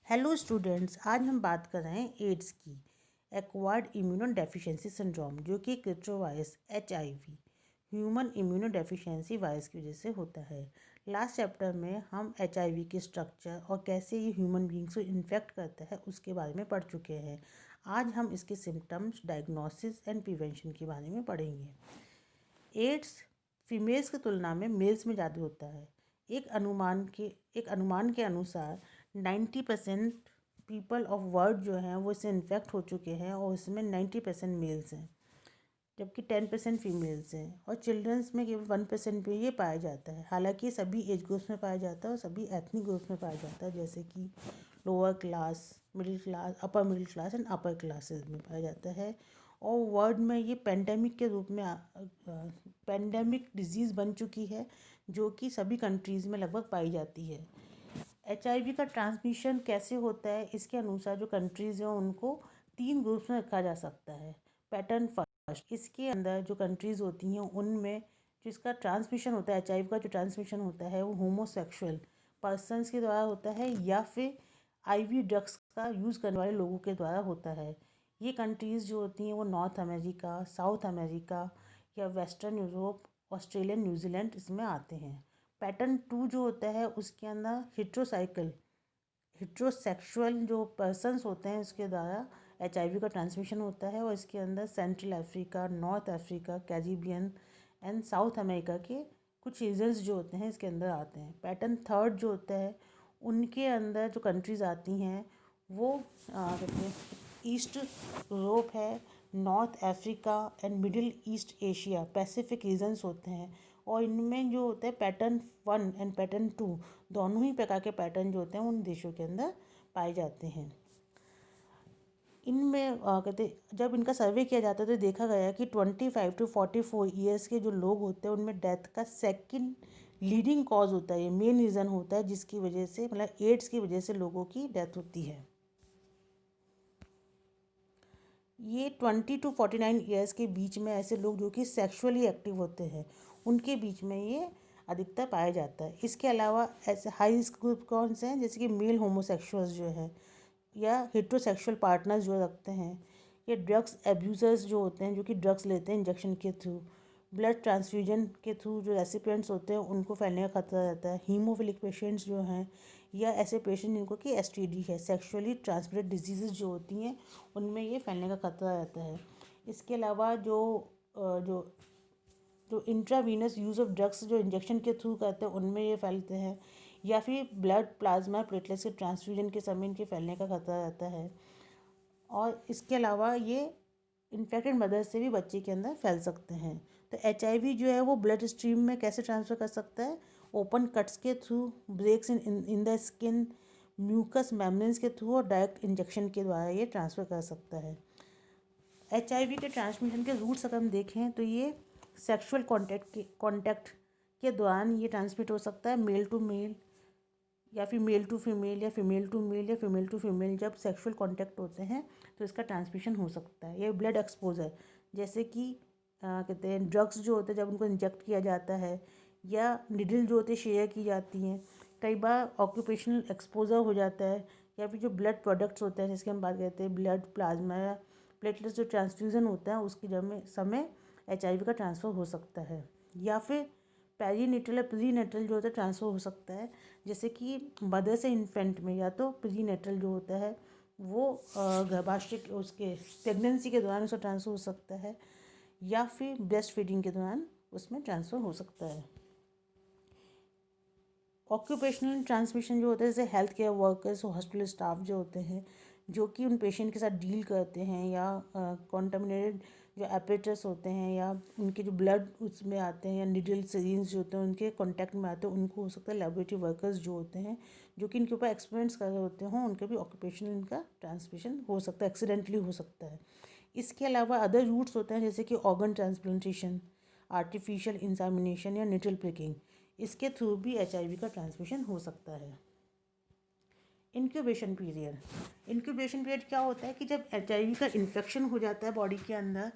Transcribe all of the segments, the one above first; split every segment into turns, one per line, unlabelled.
Hello students, आज हम बात कर रहे हैं एड्स की। एक्वायर्ड इम्यूनो डेफिशिएंसी सिंड्रोम, जो कि एक retrovirus HIV human immuno deficiency virus की वजह से होता है। लास्ट चैप्टर में हम HIV की स्ट्रक्चर और कैसे ये ह्यूमन बींग्स को इन्फेक्ट करता है उसके बारे में पढ़ चुके हैं। आज हम इसके सिम्टम्स, डायग्नोसिस एंड प्रिवेंशन के बारे में पढ़ेंगे। एड्स फीमेल्स की तुलना में मेल्स में ज़्यादा होता है। एक अनुमान के अनुसार 90% पीपल ऑफ वर्ल्ड जो हैं वो इससे इन्फेक्ट हो चुके हैं और इसमें 90% मेल्स हैं, जबकि 10% फीमेल्स हैं। और चिल्ड्रंस में केवल 1% पे ये पाया जाता है। हालांकि सभी एज ग्रुप्स में पाया जाता है और सभी एथनिक ग्रुप्स में पाया जाता है, जैसे कि lower class, middle class, upper middle class and upper classes में पाया जाता है। और वर्ल्ड में ये पेंडेमिक के रूप में पेंडेमिक डिजीज़ बन चुकी है, जो कि सभी कंट्रीज़ में लगभग पाई जाती है। HIV का ट्रांसमिशन कैसे होता है, इसके अनुसार जो कंट्रीज़ हैं उनको 3 ग्रुप्स में रखा जा सकता है। पैटर्न फर्स्ट, इसके अंदर जो कंट्रीज़ होती हैं उनमें जिसका ट्रांसमिशन होता है, HIV का जो ट्रांसमिशन होता है वो होमोसेक्सुअल पर्सनस के द्वारा होता है या फिर IV ड्रग्स का यूज़ करने वाले लोगों के द्वारा होता है। ये कंट्रीज़ जो होती हैं वो नॉर्थ अमेरिका, साउथ अमेरिका या वेस्टर्न यूरोप, ऑस्ट्रेलिया, न्यूजीलैंड इसमें आते हैं। पैटर्न 2 जो होता है उसके अंदर हिट्रोसेक्सुअल जो पर्सन्स होते हैं उसके द्वारा HIV का ट्रांसमिशन होता है। और इसके अंदर central Africa, north Africa, Caribbean and south America के कुछ रीजन्स जो होते हैं इसके अंदर आते हैं। पैटर्न थर्ड जो होता है उनके अंदर जो कंट्रीज़ आती हैं वो कहते हैं ईस्ट यूरोप है, North Africa and Middle East Asia, Pacific regions होते हैं। और इनमें जो होता है पैटर्न 1 एंड पैटर्न 2 दोनों ही प्रकार के पैटर्न जो होते हैं उन देशों के अंदर पाए जाते हैं। इनमें कहते जब इनका सर्वे किया जाता है तो देखा गया कि 25 to 44 ईयर्स के जो लोग होते हैं उनमें डेथ का सेकंड लीडिंग कॉज होता है, ये मेन रीज़न होता है जिसकी वजह से मतलब एड्स की वजह से लोगों की डेथ होती है। ये 20 to 49 ईयर्स के बीच में ऐसे लोग जो कि सेक्सुअली एक्टिव होते हैं उनके बीच में ये अधिकतर पाया जाता है। इसके अलावा ऐसे हाई रिस्क ग्रुप कौन से हैं, जैसे कि मेल होमोसेक्सुअल्स जो है या हेट्रोसेक्सुअल पार्टनर्स जो रखते हैं, या ड्रग्स एब्यूज़र्स जो होते हैं जो कि ड्रग्स लेते हैं इंजेक्शन के थ्रू, ब्लड ट्रांसफ्यूजन के थ्रू जो रेसिपिएंट्स होते हैं उनको फैलने का खतरा रहता है। हीमोफिलिक पेशेंट्स जो हैं या ऐसे पेशेंट जिनको कि STD है, सेक्सुअली ट्रांसमिटेड डिजीज़ जो होती हैं उनमें ये फैलने का खतरा रहता है। इसके अलावा जो जो जो इंट्रावीनस यूज़ ऑफ ड्रग्स जो इंजेक्शन के थ्रू करते हैं उनमें ये फैलते हैं, या फिर ब्लड प्लाज्मा प्लेटलेट्स के ट्रांसफ्यूजन के समय इनके फैलने का खतरा रहता है। और इसके अलावा ये इन्फेक्टेड मदर से भी बच्चे के अंदर फैल सकते हैं। तो HIV जो है वो ब्लड स्ट्रीम में कैसे ट्रांसफ़र कर सकता है? ओपन कट्स के through, breaks in the skin, mucous membranes के थ्रू और डायरेक्ट इंजेक्शन के द्वारा ये ट्रांसफ़र कर सकता है। HIV के ट्रांसमिशन के रूट्स अगर हम देखें तो ये सेक्सुअल कॉन्टैक्ट के दौरान ये ट्रांसमिट हो सकता है, मेल टू मेल या फिर मेल टू फीमेल या फीमेल टू मेल या फीमेल टू फीमेल। जब सेक्सुअल कांटेक्ट होते हैं तो इसका ट्रांसमिशन हो सकता है। ये ब्लड एक्सपोजर, जैसे कि कहते हैं ड्रग्स जो होते हैं जब उनको इंजेक्ट किया जाता है या निडल जो होते शेयर की जाती हैं, कई बार ऑक्यूपेशनल एक्सपोजर हो जाता है, या फिर जो ब्लड प्रोडक्ट्स होते हैं जिसकी हम बात करते हैं ब्लड प्लाज्मा या प्लेटलेट्स जो ट्रांसफ्यूज़न होता है उसकी समय HIV का ट्रांसफ़र हो सकता है। या फिर पेरीनेटल या प्रीनेटल जो होता है ट्रांसफ़र हो सकता है, जैसे कि मदर से इन्फेंट में, या तो प्रीनेटल जो होता है वो गर्भाशय उसके प्रेगनेंसी के दौरान उसका ट्रांसफ़र हो सकता है, या फिर ब्रेस्ट फीडिंग के दौरान उसमें ट्रांसफ़र हो सकता है। ऑक्यूपेशनल ट्रांसमिशन जो होता है जैसे health care workers, hospital staff जो होते हैं जो कि उन पेशेंट के साथ डील करते हैं, या कॉन्टामिनेटेड जो एपरेटस होते हैं या उनके जो ब्लड उसमें आते हैं या निडल सिरिंज जो होते हैं उनके कांटेक्ट में आते हैं, उनको हो सकता है लेबोरेटरी वर्कर्स जो होते हैं जो कि इनके ऊपर एक्सपेरिमेंट्स कर रहे होते हों, उनके भी ऑक्यूपेशनल इनका ट्रांसमिशन हो सकता है, एक्सीडेंटली हो सकता है। इसके अलावा अदर रूट्स होते हैं जैसे कि ऑर्गन ट्रांसप्लांटेशन, आर्टिफिशियल इंसेमिनेशन या निटल प्रिकिंग, इसके थ्रू भी HIV का ट्रांसमिशन हो सकता है। इंक्यूबेशन पीरियड क्या होता है कि जब HIV का इन्फेक्शन हो जाता है बॉडी के अंदर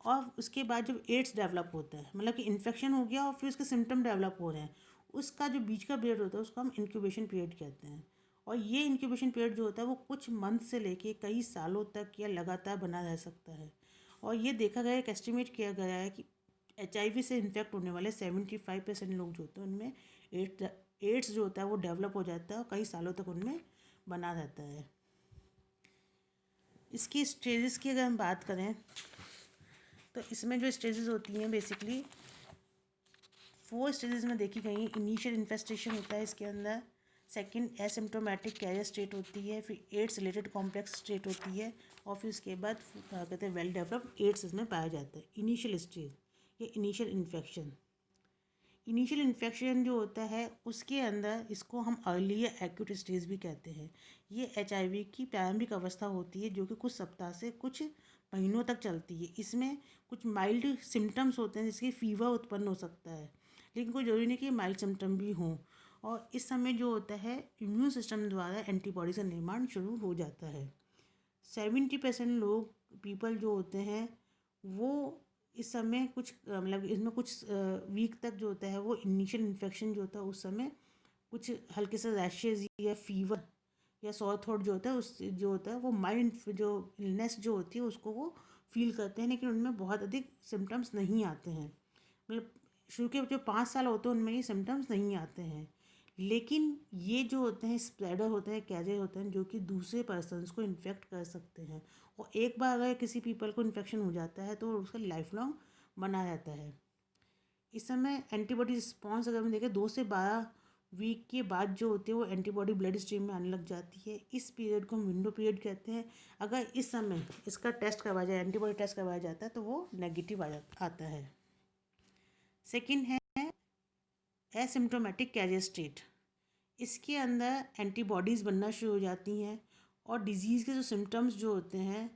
और उसके बाद जब एड्स डेवलप होता है, मतलब कि इन्फेक्शन हो गया और फिर उसके सिम्टम डेवलप हो रहे हैं, उसका जो बीच का पीरियड होता है उसको हम इंक्यूबेशन पीरियड कहते हैं। और ये इंक्यूबेशन पीरियड जो होता है वो कुछ मंथ से लेके कई सालों तक या लगातार बना रह सकता है। और ये देखा गया है, एक एस्टिमेट किया गया है कि HIV से इन्फेक्ट होने वाले 75% लोग जो होते हैं उनमें एड्स जो होता है वो डेवलप हो जाता है और कई सालों तक उनमें बना रहता है। इसकी स्टेजेस की अगर हम बात करें तो इसमें जो स्टेजेस होती हैं बेसिकली 4 स्टेजेस में देखी गई हैं। इनिशियल इन्फेस्टेशन होता है इसके अंदर, सेकंड एसिम्प्टोमेटिक कैरियर स्टेट होती है, फिर एड्स रिलेटेड कॉम्प्लेक्स स्टेट होती है और फिर उसके बाद कहते हैं वेल डेवलप्ड एड्स इसमें पाया जाता है। इनिशियल स्टेज ये इनिशियल इन्फेक्शन, इनिशियल इन्फेक्शन जो होता है उसके अंदर इसको हम अर्ली या एक्यूट स्टेज भी कहते हैं। ये HIV की प्रारंभिक अवस्था होती है जो कि कुछ सप्ताह से कुछ महीनों तक चलती है। इसमें कुछ माइल्ड सिम्टम्स होते हैं जिसके फीवर उत्पन्न हो सकता है, लेकिन कोई ज़रूरी नहीं कि माइल्ड सिम्टम भी हों। और इस समय जो होता है इम्यून सिस्टम द्वारा एंटीबॉडी का निर्माण शुरू हो जाता है। 70% लोग पीपल जो होते हैं वो इस समय कुछ मतलब इसमें कुछ वीक तक जो होता है वो इनिशियल इन्फेक्शन जो होता है उस समय कुछ हल्के से रैशेज या फीवर या सॉर थ्रोट जो होता है उस जो होता है वो माइल्ड जो इलनेस जो होती है उसको वो फील करते हैं, लेकिन उनमें बहुत अधिक सिम्टम्स नहीं आते हैं। मतलब शुरू के जो 5 साल होते हैं उनमें ये सिम्टम्स नहीं आते हैं, लेकिन ये जो होते हैं स्प्रेडर होते हैं, कैरियर होते हैं जो कि दूसरे पर्सनस को इन्फेक्ट कर सकते हैं। और एक बार अगर किसी पीपल को इन्फेक्शन हो जाता है तो उसका लाइफ लॉन्ग बना रहता है। इस समय एंटीबॉडी रिस्पॉन्स अगर हम देखें 2 से 12 वीक के बाद जो होती है वो एंटीबॉडी ब्लड स्ट्रीम में आने लग जाती है। इस पीरियड को हम विंडो पीरियड कहते हैं। अगर इस समय इसका टेस्ट करवाया जाए, एंटीबॉडी टेस्ट करवाया जाता है तो वो नेगेटिव आता है। सेकेंड है एसिम्प्टोमेटिक कैरियर स्टेट। इसके अंदर एंटीबॉडीज़ बनना शुरू हो जाती हैं और डिजीज़ के जो सिम्टम्स जो होते हैं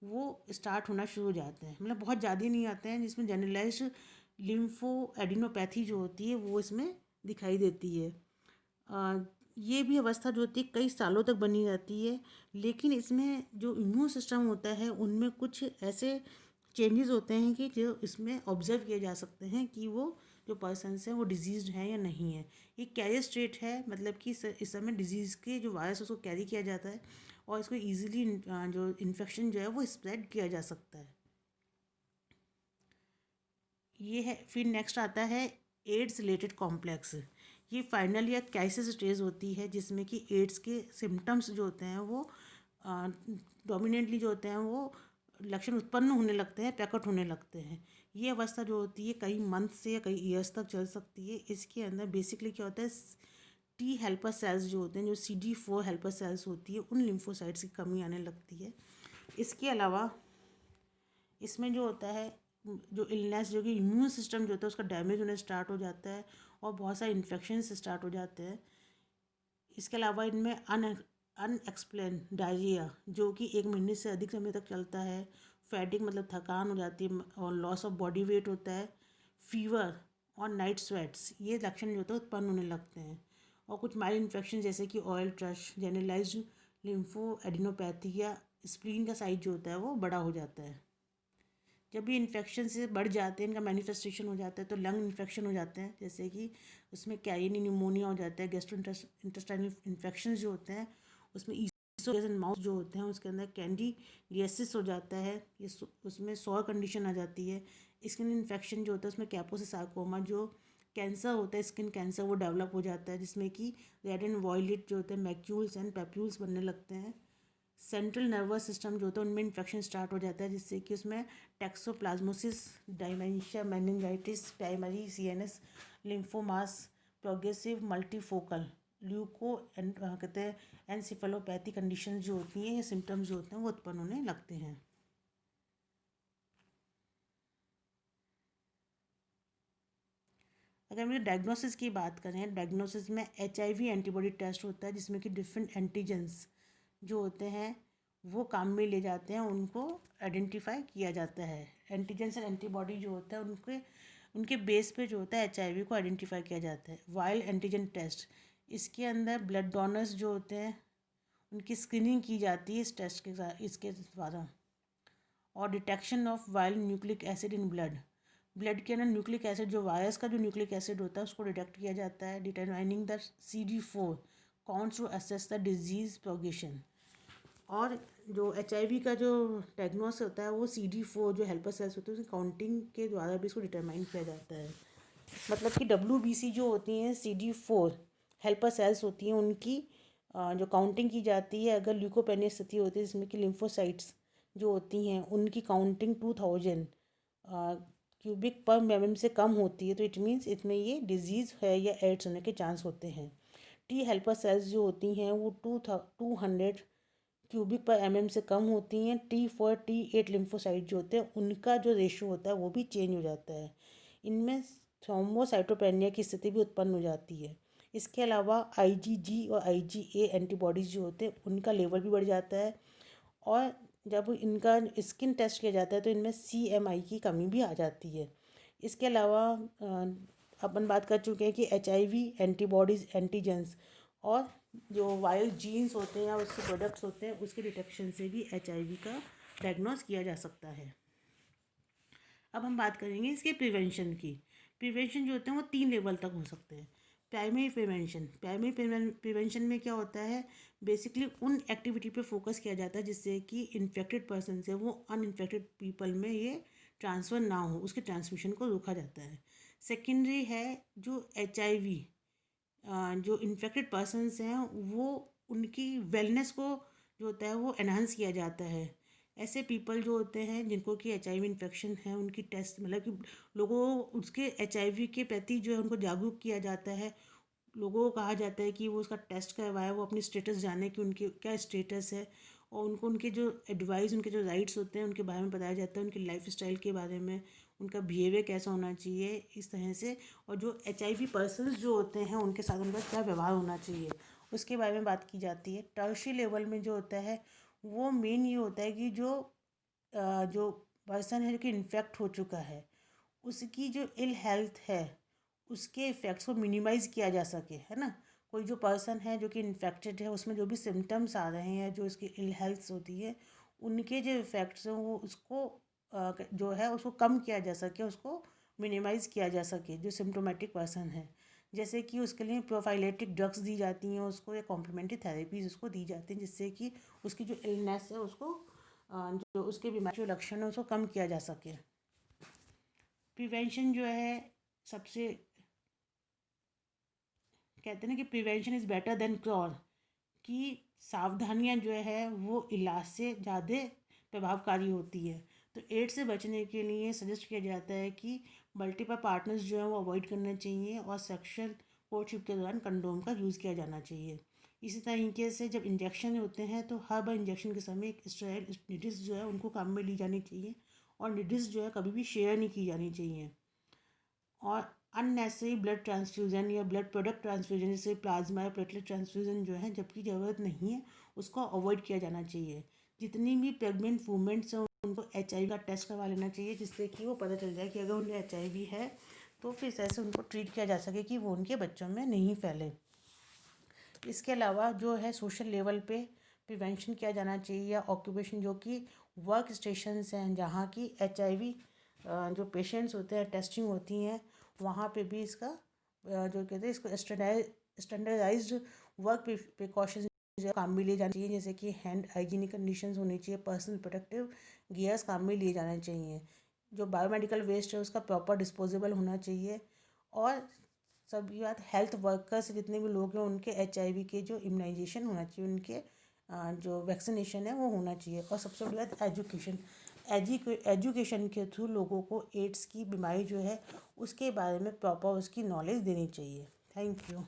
वो स्टार्ट होना शुरू हो जाते हैं। मतलब बहुत ज़्यादा नहीं आते हैं, जिसमें जनरलाइज्ड लिम्फो एडिनोपैथी जो होती है वो इसमें दिखाई देती है। ये भी अवस्था जो होती है कई सालों तक बनी रहती है, लेकिन इसमें जो इम्यून सिस्टम होता है उनमें कुछ ऐसे चेंजेस होते हैं कि जो इसमें ऑब्जर्व किए जा सकते हैं कि वो जो पर्सनस हैं वो डिजीज़ हैं या नहीं है। ये कैरियर स्टेट है, मतलब कि इस समय डिजीज़ के जो वायरस उसको कैरी किया जाता है और इसको ईजिली जो इन्फेक्शन जो है वो स्प्रेड किया जा सकता है। ये है। फिर नेक्स्ट आता है एड्स रिलेटेड कॉम्प्लेक्स। ये फाइनल या क्राइसिस स्टेज होती है जिसमें कि एड्स के सिम्टम्स जो होते हैं वो डोमिनेंटली जो होते हैं वो लक्षण उत्पन्न होने लगते हैं, प्रकट होने लगते हैं। ये अवस्था जो होती है कई मंथ से या कई ईयर्स तक चल सकती है। इसके अंदर बेसिकली क्या होता है, T हेल्पर सेल्स जो होते हैं, जो CD4 हेल्पर सेल्स होती है, उन लिम्फोसाइट्स की कमी आने लगती है। इसके अलावा इसमें जो होता है जो इलनेस जो कि इम्यून सिस्टम जो होता है उसका डैमेज होने स्टार्ट हो जाता है और बहुत सारे इन्फेक्शन स्टार्ट हो जाते हैं। इसके अलावा इनमें अनएक्सप्लेन डायरिया जो कि 1 महीने से अधिक समय तक चलता है, फैटिग मतलब थकान हो जाती है और लॉस ऑफ बॉडी वेट होता है, फीवर और नाइट स्वेट्स, ये लक्षण जो होते हैं उत्पन्न होने लगते हैं। और कुछ माइल्ड इन्फेक्शन जैसे कि oil thrush, generalised lymphadenopathy या स्प्लीन का साइज जो होता है वो बड़ा हो जाता है। जब भी इन्फेक्शन से बढ़ जाते हैं, इनका मैनिफेस्टेशन हो जाता है तो लंग इन्फेक्शन हो जाते हैं, जैसे कि उसमें कैरियन न्यूमोनिया हो जाता है। गैस्ट्रो इंटेस्टाइनल इन्फेक्शन जो होते हैं उसमें ईसोफेगस एंड माउथ जो होते हैं उसके अंदर कैंडिडियासिस हो जाता है, ये उसमें सॉर कंडीशन आ जाती है। स्किन इन्फेक्शन जो होता है उसमें कैपोसिसार्कोमा जो कैंसर होता है, स्किन कैंसर, वो डेवलप हो जाता है जिसमें कि रेड एंड वॉयलेट जो होते हैं मैक्यूल्स एंड पैप्यूल्स बनने लगते हैं। सेंट्रल नर्वस सिस्टम जो होता है उनमें इन्फेक्शन स्टार्ट हो जाता है जिससे कि उसमें toxoplasmosis, dementia, meningitis, primary CNS lymphomas, progressive multifocal leuko कहते हैं एनसिफेलोपैथी कंडीशन जो होती हैं, ये सिम्टम्स जो होते हैं वो उत्पन्न होने लगते हैं। अगर हम डायग्नोसिस की बात करें, डायग्नोसिस में HIV एंटीबॉडी टेस्ट होता है जिसमें कि डिफरेंट एंटीजेंस जो होते हैं वो काम में ले जाते हैं, उनको आइडेंटिफाई किया जाता है। एंटीजेंस एंड एंटीबॉडी जो होता है उनके बेस पे जो होता है HIV को आइडेंटिफाई किया जाता है। वाइल्ड एंटीजन टेस्ट, इसके अंदर ब्लड डोनर्स जो होते हैं उनकी स्क्रीनिंग की जाती है इस टेस्ट के साथ, इसके द्वारा। और detection of wild nucleic acid in blood के अंदर न्यूक्लिक एसिड जो वायरस का जो न्यूक्लिक एसिड होता है उसको डिटेक्ट किया जाता है। Determining the CD4 counts to assess the disease progression. और जो HIV का जो डायग्नोस होता है वो CD4 जो हेल्पर सेल्स होते हैं उसकी काउंटिंग के द्वारा भी इसको डिटरमाइन किया जाता है। मतलब कि WBC जो होती हैं CD4 हेल्पर सेल्स होती हैं, उनकी जो काउंटिंग की जाती है अगर ल्यूकोपेनिया स्थिति होती है जिसमें कि लिम्फोसाइट्स जो होती हैं उनकी काउंटिंग 2000 क्यूबिक पर mm से कम होती है, तो इट मीन्स इसमें ये डिजीज़ है या एड्स होने के चांस होते हैं। T हेल्पर सेल्स जो होती हैं वो 200 क्यूबिक पर mm से कम होती हैं। T4 T8 लिम्फोसाइट जो होते हैं उनका जो रेशो होता है वो भी चेंज हो जाता है। इनमें थ्रोम्बोसाइटोपेनिया की स्थिति भी उत्पन्न हो जाती है। इसके अलावा IgG और IgA एंटीबॉडीज़ जो होते हैं उनका लेवल भी बढ़ जाता है। और जब इनका स्किन टेस्ट किया जाता है तो इनमें CMI की कमी भी आ जाती है। इसके अलावा अपन बात कर चुके हैं कि HIV एंटीबॉडीज़ एंटीजेंस और जो वायरल जीन्स होते हैं या उसके प्रोडक्ट्स होते हैं उसके डिटेक्शन से भी HIV का डायग्नोस किया जा सकता है। अब हम बात करेंगे इसके प्रिवेंशन की। प्रिवेंशन जो होते हैं वो 3 लेवल तक हो सकते हैं। प्राइमरी प्रिवेंशन में क्या होता है, बेसिकली उन एक्टिविटी पे फोकस किया जाता है जिससे कि इन्फेक्टेड पर्सन से वो अनइन्फेक्टेड पीपल में ये ट्रांसफ़र ना हो, उसके ट्रांसमिशन को रोका जाता है। सेकेंडरी है जो HIV जो इन्फेक्टेड पर्सनस हैं वो उनकी वेलनेस को जो होता है वो एनहांस किया जाता है। ऐसे पीपल जो होते हैं जिनको कि HIV इन्फेक्शन है उनकी टेस्ट मतलब कि लोगों उसके HIV के प्रति जो है उनको जागरूक किया जाता है। लोगों को कहा जाता है कि वो उसका टेस्ट करवाए, वो अपनी स्टेटस जाने कि उनकी क्या स्टेटस है और उनको उनके जो एडवाइस उनके जो राइट्स होते हैं उनके बारे में बताया जाता है, उनकी लाइफ स्टाइल के बारे में, उनका बिहेवियर कैसा होना चाहिए इस तरह से। और जो HIV पर्सन्स जो होते हैं उनके साथ उनका क्या व्यवहार होना चाहिए उसके बारे में बात की जाती है। टर्शियरी लेवल में जो होता है वो मेन ये होता है कि जो पर्सन है जो कि इन्फेक्ट हो चुका है उसकी जो इल हेल्थ है उसके इफ़ेक्ट्स को मिनिमाइज़ किया जा सके, है ना। कोई जो पर्सन है जो कि इन्फेक्टेड है उसमें जो भी सिम्टम्स आ रहे हैं जो उसकी इल हेल्थ होती है उनके जो इफ़ेक्ट्स हैं वो उसको जो है उसको कम किया जा सके, उसको मिनिमाइज़ किया जा सके जो सिम्टोमेटिक पर्सन है। जैसे कि उसके लिए प्रोफाइलेटिक ड्रग्स दी जाती हैं उसको या कॉम्प्लीमेंट्री थेरेपीज़ उसको दी जाती हैं जिससे कि उसकी जो इलनेस है उसको जो उसके बीमारी जो लक्षण है उसको कम किया जा सके। प्रिवेंशन जो है सबसे कहते हैं ना कि prevention is better than cure, कि सावधानियां जो है वो इलाज से ज़्यादा प्रभावकारी होती है। तो एड्स से बचने के लिए सजेस्ट किया जाता है कि मल्टीपल पार्टनर्स जो है वो अवॉइड करना चाहिए और सेक्शुअल कोर्टशिप के दौरान कंडोम का यूज़ किया जाना चाहिए। इसी तरीके से जब इंजेक्शन होते हैं तो हर बार इंजेक्शन के समय एक स्टेराइल निडिल्स जो है उनको काम में ली जानी चाहिए और निडिल्स जो है कभी भी शेयर नहीं की जानी चाहिए। और अननेसेसरी ब्लड ट्रांसफ्यूज़न या ब्लड प्रोडक्ट ट्रांसफ्यूजन जैसे प्लाज्मा या प्लेटलेट ट्रांसफ्यूज़न जो है जबकि ज़रूरत नहीं है उसको अवॉइड किया जाना चाहिए। जितनी भी प्रेग्नेंट वुमेंट्स हैं उनको HIV का टेस्ट करवा लेना चाहिए जिससे कि वो पता चल जाए कि अगर उन्हें HIV है तो फिर ऐसे उनको ट्रीट किया जा सके कि वो उनके बच्चों में नहीं फैले। इसके अलावा जो है सोशल लेवल पे प्रिवेंशन किया जाना चाहिए या ऑक्यूपेशन जो कि वर्क स्टेशंस हैं जहाँ की HIV जो पेशेंट्स होते हैं टेस्टिंग होती हैं वहाँ पे भी इसका जो कहते हैं इसको स्टैंडर्डाइज्ड वर्क प्रिकॉशंस जो काम में लिए जाने चाहिए जैसे कि हैंड हाइजीनिक कंडीशंस होनी चाहिए, पर्सनल प्रोटेक्टिव गियर्स काम में लिए जाने चाहिए, जो बायोमेडिकल वेस्ट है उसका प्रॉपर डिस्पोजेबल होना चाहिए। और सभी बात हेल्थ वर्कर्स जितने भी लोग हैं उनके HIV के जो इम्यूनाइजेशन होना चाहिए, उनके जो वैक्सीनेशन है वो होना चाहिए। और सबसे बड़ी बात एजुकेशन के थ्रू लोगों को एड्स की बीमारी जो है उसके बारे में प्रॉपर उसकी नॉलेज देनी चाहिए। Thank you.